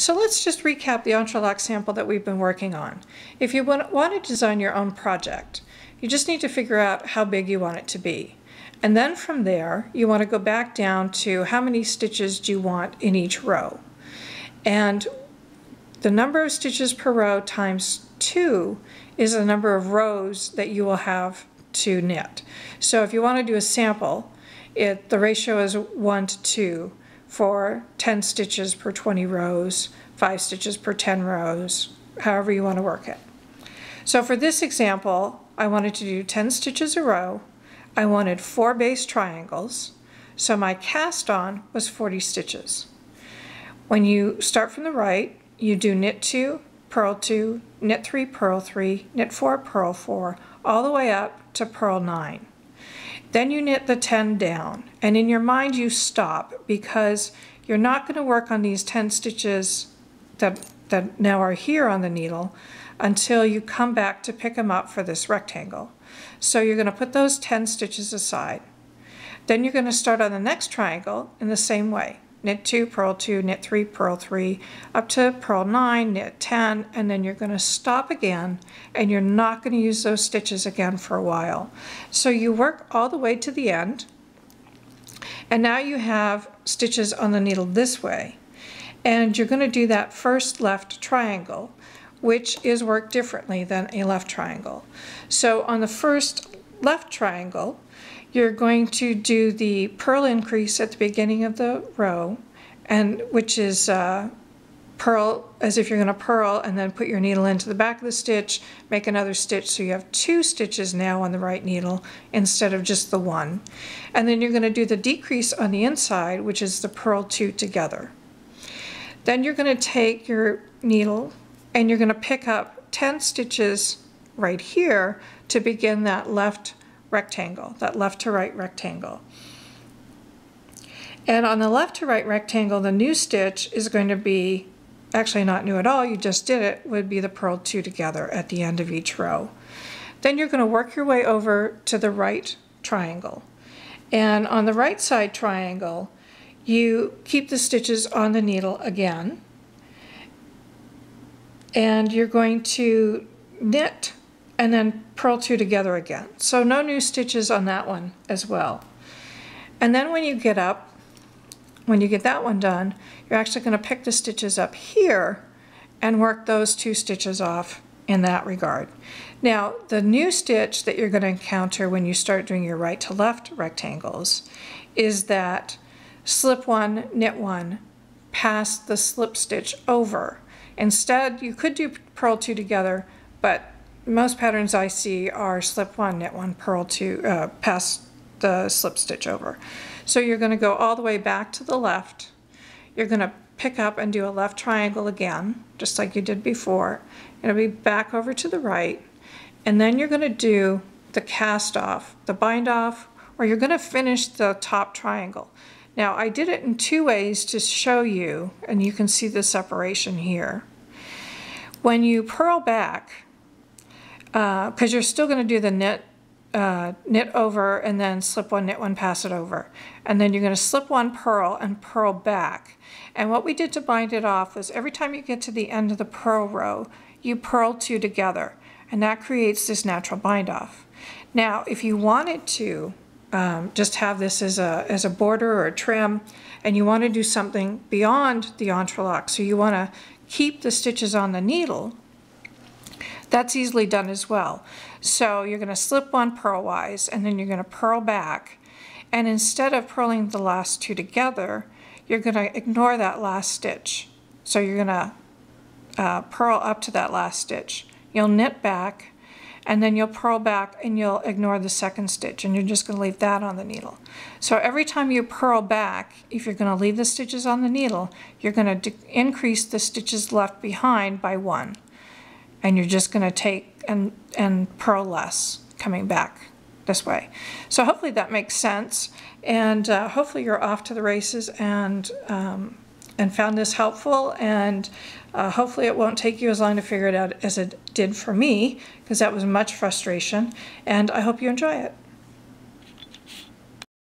So let's just recap the Entrelac sample that we've been working on. If you want to design your own project, you just need to figure out how big you want it to be. And then from there, you want to go back down to how many stitches do you want in each row. And the number of stitches per row times 2 is the number of rows that you will have to knit. So if you want to do a sample, the ratio is 1 to 2 for 10 stitches per 20 rows, 5 stitches per 10 rows, however you want to work it. So for this example, I wanted to do 10 stitches a row. I wanted 4 base triangles, so my cast on was 40 stitches. When you start from the right, you do knit 2, purl 2, knit 3, purl 3, knit 4, purl 4, all the way up to purl 9. Then you knit the 10 down, and in your mind you stop because you're not going to work on these 10 stitches that now are here on the needle until you come back to pick them up for this rectangle. So you're going to put those 10 stitches aside. Then you're going to start on the next triangle in the same way. Knit 2, purl 2, knit 3, purl 3, up to purl 9, knit 10, and then you're going to stop again, and you're not going to use those stitches again for a while. So you work all the way to the end, and now you have stitches on the needle this way. And you're going to do that first left triangle, which is worked differently than a left triangle. So on the first left triangle, you're going to do the purl increase at the beginning of the row, and which is purl as if you're going to purl and then put your needle into the back of the stitch, make another stitch, so you have 2 stitches now on the right needle instead of just the 1. And then you're going to do the decrease on the inside, which is the purl 2 together. Then you're going to take your needle and you're going to pick up 10 stitches right here to begin that left rectangle, that left to right rectangle. And on the left to right rectangle, the new stitch is going to be, actually not new at all, you just did it, would be the purl 2 together at the end of each row. Then you're going to work your way over to the right triangle. And on the right side triangle, you keep the stitches on the needle again, and you're going to knit and then purl 2 together again. So no new stitches on that one as well. And then when you get up, when you get that one done, you're actually going to pick the stitches up here and work those 2 stitches off in that regard. Now, the new stitch that you're going to encounter when you start doing your right to left rectangles is that slip 1, knit 1, pass the slip stitch over. Instead, you could do purl 2 together, but most patterns I see are slip 1, knit 1, purl 2, pass the slip stitch over. So you're going to go all the way back to the left. You're going to pick up and do a left triangle again, just like you did before. You're going to be back over to the right, and then you're going to do the cast off, the bind off, or you're going to finish the top triangle. Now, I did it in 2 ways to show you, and you can see the separation here. When you purl back, because you're still going to do the knit over and then slip 1, knit 1, pass it over. And then you're going to slip 1, purl, and purl back. And what we did to bind it off was every time you get to the end of the purl row, you purl 2 together. And that creates this natural bind off. Now, if you wanted to just have this as a border or a trim, and you want to do something beyond the entrelac, so you want to keep the stitches on the needle, that's easily done as well. So you're going to slip 1 purlwise, and then you're going to purl back. And instead of purling the last 2 together, you're going to ignore that last stitch. So you're going to purl up to that last stitch. You'll knit back, and then you'll purl back, and you'll ignore the second stitch, and you're just going to leave that on the needle. So every time you purl back, if you're going to leave the stitches on the needle, you're going to increase the stitches left behind by 1. And you're just going to take and purl less coming back this way. So hopefully that makes sense, and hopefully you're off to the races and found this helpful, and hopefully it won't take you as long to figure it out as it did for me, because that was much frustration, and I hope you enjoy it.